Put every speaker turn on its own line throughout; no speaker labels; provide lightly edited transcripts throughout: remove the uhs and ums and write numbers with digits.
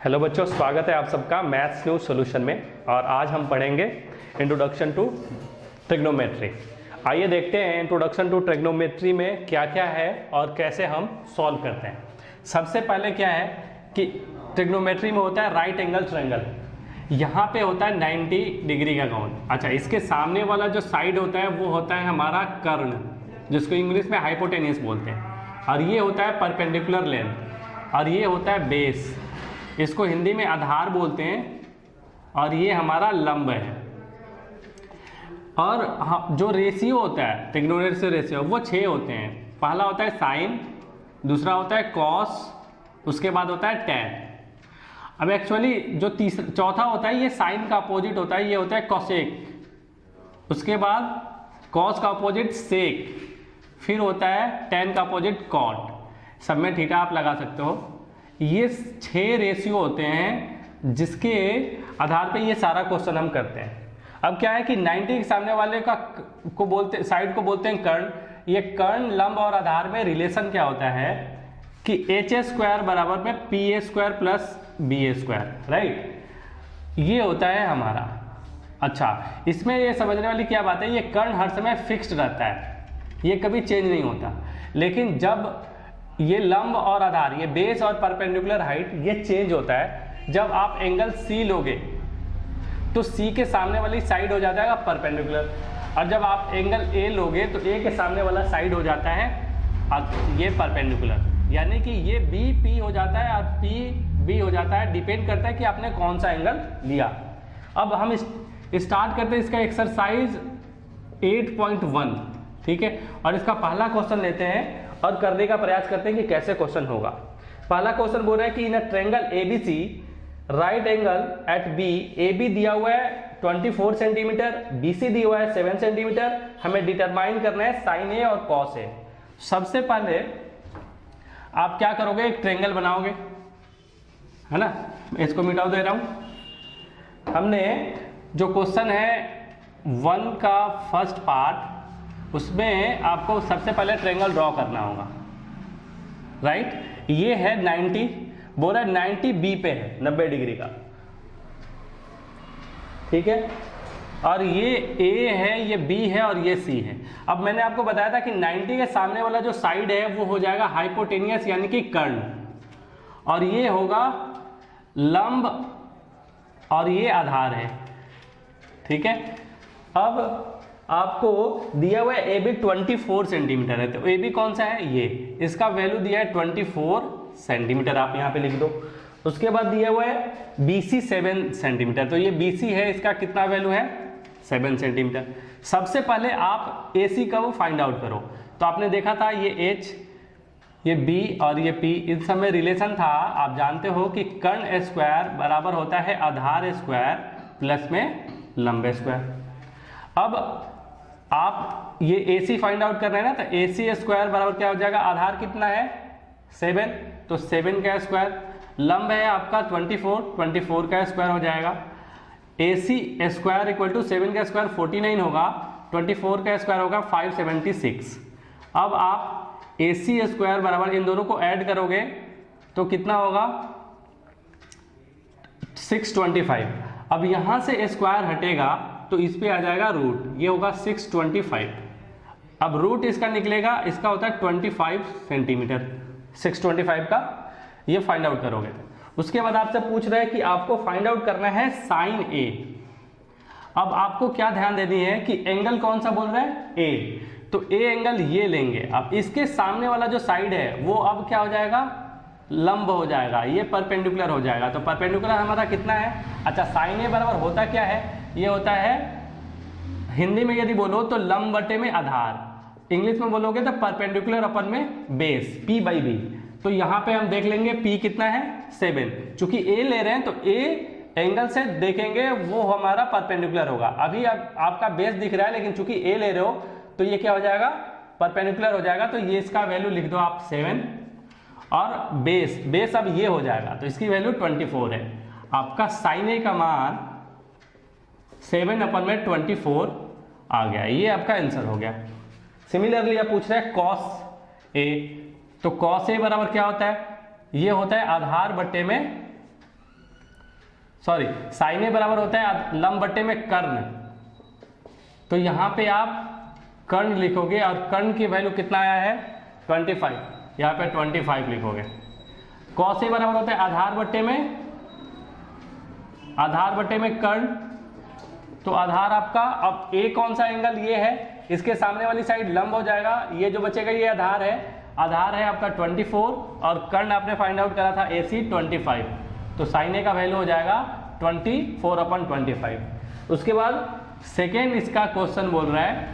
Hello बच्चों, स्वागत है आप सबका मैथ्स न्यूज सॉल्यूशन में। और आज हम पढ़ेंगे इंट्रोडक्शन टू ट्रिग्नोमेट्री। आइए देखते हैं इंट्रोडक्शन टू ट्रिग्नोमेट्री में क्या क्या है और कैसे हम सॉल्व करते हैं। सबसे पहले क्या है कि ट्रिग्नोमेट्री में होता है राइट एंगल ट्रायंगल। यहाँ पे होता है 90 डिग्री का कोण। अच्छा, इसके सामने वाला जो साइड होता है वो होता है हमारा कर्ण, जिसको इंग्लिश में हाइपोटेन्यूस बोलते हैं। और ये होता है परपेंडिकुलर लेंथ, और ये होता है बेस, इसको हिंदी में आधार बोलते हैं। और ये हमारा लंब है। और जो रेशियो होता है ट्रिग्नोमेट्री रेशियो वो 6 होते हैं। पहला होता है साइन, दूसरा होता है कॉस, उसके बाद होता है टैन। अब एक्चुअली जो चौथा होता है ये साइन का अपोजिट होता है, ये होता है कॉसेक। उसके बाद कॉस का अपोजिट सेक, फिर होता है टैन का अपोजिट कॉट। सब में थीटा आप लगा सकते हो। ये 6 रेशियो होते हैं जिसके आधार पे ये सारा क्वेश्चन हम करते हैं। अब क्या है कि 90 के सामने वाले को बोलते साइड को बोलते हैं कर्ण। ये कर्ण, लंब और आधार में रिलेशन क्या होता है कि h² बराबर में pa² प्लस ba², राइट। ये होता है हमारा। अच्छा, इसमें ये समझने वाली क्या बात है, ये कर्ण हर समय फिक्स्ड रहता है, ये कभी चेंज नहीं होता। लेकिन जब ये लंब और आधार, ये बेस और परपेंडिकुलर हाइट, ये चेंज होता है जब आप एंगल C लोगे तो C के सामने वाली साइड हो जाता है परपेंडिकुलर, और जब आप एंगल A लोगे तो A के सामने वाला साइड हो जाता है ये परपेंडिकुलर। यानी कि ये B P हो जाता है और P B हो जाता है, डिपेंड करता है कि आपने कौन सा एंगल लिया। अब हम स्टार्ट करते हैं इसका एक्सरसाइज 8.1, ठीक है। और इसका पहला क्वेश्चन लेते हैं और करने का प्रयास करते हैं कि कैसे क्वेश्चन होगा। पहला क्वेश्चन बोल रहा है कि in a triangle ABC right angle at B, AB दिया हुआ है 24 सेंटीमीटर, BC दिया हुआ है 7 सेंटीमीटर। हमें डिटरमाइन करना है साइन A और कॉस A। सबसे पहले आप क्या करोगे, एक ट्रायंगल बनाओगे, है ना। इसको मिटाओ दे रहा हूं। हमने जो क्वेश्चन है 1 का फर्स्ट पार्ट, उसमें आपको सबसे पहले ट्रायंगल ड्रॉ करना होगा, राइट। ये है 90, बोल रहा है 90 B पे है, 90 डिग्री का, ठीक है। और ये A है, ये B है और ये C है। अब मैंने आपको बताया था कि 90 के सामने वाला जो साइड है वो हो जाएगा हाइपोटेनियस यानी कि कर्ण, और ये होगा लंब और ये आधार है, ठीक है। अब आपको दिया हुआ है AB 24 सेंटीमीटर है, तो AB कौन सा है, ये, इसका वैल्यू दिया है 24 सेंटीमीटर, आप यहाँ पे लिख दो। उसके बाद दिया हुआ है BC 7 सेंटीमीटर, तो ये BC है, इसका कितना वैल्यू है, 7 सेंटीमीटर। सबसे पहले आप AC का वो फाइंड आउट करो। तो आपने देखा था ये H, ये B और ये P, इन सब में रिलेशन था। आप जानते हो कि कर्ण स्क्वायर बराबर होता है आधार स्क्वायर प्लस में लंब स्क्वायर। अब आप ये AC फाइंड आउट कर रहे हैं ना, तो AC² बराबर क्या हो जाएगा, आधार कितना है 7, तो 7 का स्क्वायर, लंब है आपका 24 का स्क्वायर हो जाएगा। AC² इक्वल टू 7 का स्क्वायर 49 होगा, 24 का स्क्वायर होगा 576। अब आप AC² बराबर इन दोनों को ऐड करोगे तो कितना होगा 625। अब यहां से स्क्वायर हटेगा तो इस पे आ जाएगा रूट, ये होगा 625। अब रूट इसका निकलेगा, इसका होता है 25 सेंटीमीटर, 625 का ये फाइंड आउट करोगे। उसके बाद आपसे पूछ रहे हैं कि आपको फाइंड आउट करना है साइन A। अब आपको क्या ध्यान देनी है कि एंगल कौन सा बोल रहा है, A, तो A एंगल ये लेंगे। अब इसके सामने वाला जो साइड है वो अब क्या हो जाएगा, लंब हो जाएगा, ये परपेंडिकुलर हो जाएगा। तो परपेंडिकुलर हमारा कितना है, अच्छा साइन A बराबर होता क्या है, ये होता है हिंदी में यदि बोलो तो लंब बटे में आधार, इंग्लिश में बोलोगे तो परपेंडिकुलर अपन में बेस, P/B। तो यहाँ पे हम देख लेंगे P कितना है 7, चूंकि A ले रहे हैं तो A एंगल से देखेंगे वो हमारा परपेंडिकुलर होगा। अभी अब आपका बेस दिख रहा है, लेकिन चूंकि A ले रहे हो तो ये क्या हो जाएगा, परपेंडिकुलर हो जाएगा। तो ये इसका वैल्यू लिख दो आप 7, और बेस अब ये हो जाएगा, तो इसकी वैल्यू 24 है। आपका साइन A का मान 7/24 आ गया, ये आपका आंसर हो गया। सिमिलरली आप पूछ रहे हैं कॉस A, तो कॉस A बराबर क्या होता है, ये होता है आधार बट्टे में सॉरी, साइन ए बराबर होता है लंब बट्टे में कर्ण, तो यहाँ पे आप कर्ण लिखोगे और कर्ण की वैल्यू कितना आया है 25, यहाँ पे 25 लिखोगे। कॉस ए बराबर होता है आधार बट्टे में कर्ण, तो आधार आपका, अब ए कौन सा एंगल ये है, इसके सामने वाली साइड लंब हो जाएगा, ये जो बचेगा ये आधार है आपका 24 और कर्ण आपने फाइंड आउट करा था AC 25, तो साइन ए का वैल्यू हो जाएगा 24/25। उसके बाद सेकेंड इसका क्वेश्चन बोल रहा है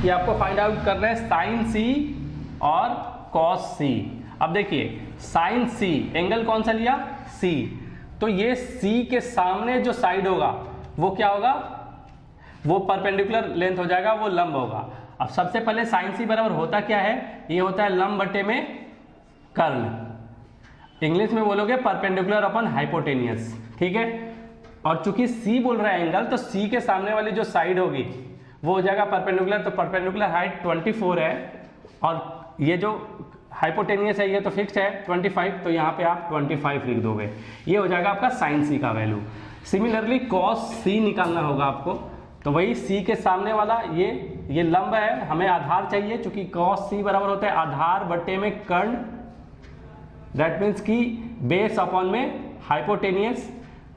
कि आपको फाइंड आउट करना है साइन सी और कॉस सी। अब देखिए साइन सी एंगल कौन सा लिया C, तो ये C के सामने जो साइड होगा वो क्या होगा, वो परपेंडिकुलर लेंथ हो जाएगा, वो लंब होगा। अब सबसे पहले साइन सी बराबर होता क्या है, ये होता है लंब बटे में कर्ण, इंग्लिश में बोलोगे परपेंडिकुलर अपॉन हाइपोटेनियस, ठीक है। और चूंकि C बोल रहा है एंगल, तो C के सामने वाली जो साइड होगी वो हो जाएगा परपेंडिकुलर, तो परपेंडिकुलर हाइट 24 है और ये जो हाइपोटेनियस है ये तो फिक्स है 25, तो यहाँ पे आप 25 लिख दोगे, ये हो जाएगा आपका साइन सी का वैल्यू। सिमिलरली कॉस सी निकालना होगा आपको, तो वही सी के सामने वाला ये लंब है, हमें आधार चाहिए, चूंकि कॉस सी बराबर होता है आधार बट्टे में कर्ण, दैट मीन्स की बेस अपॉन में हाइपोटेनियस,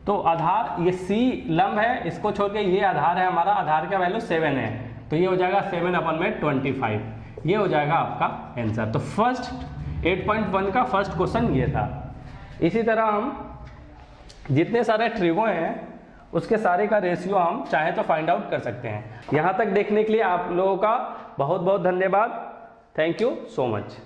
तो आधार ये सी लंब है, इसको छोड़ के ये आधार है हमारा, आधार का वैल्यू 7 है, तो ये हो जाएगा 7/25, ये हो जाएगा आपका आंसर। तो फर्स्ट 8.1 का फर्स्ट क्वेश्चन ये था। इसी तरह हम जितने सारे ट्रिगो हैं उसके सारे का रेशियो हम चाहे तो फाइंड आउट कर सकते हैं। यहाँ तक देखने के लिए आप लोगों का बहुत बहुत धन्यवाद। Thank you so much.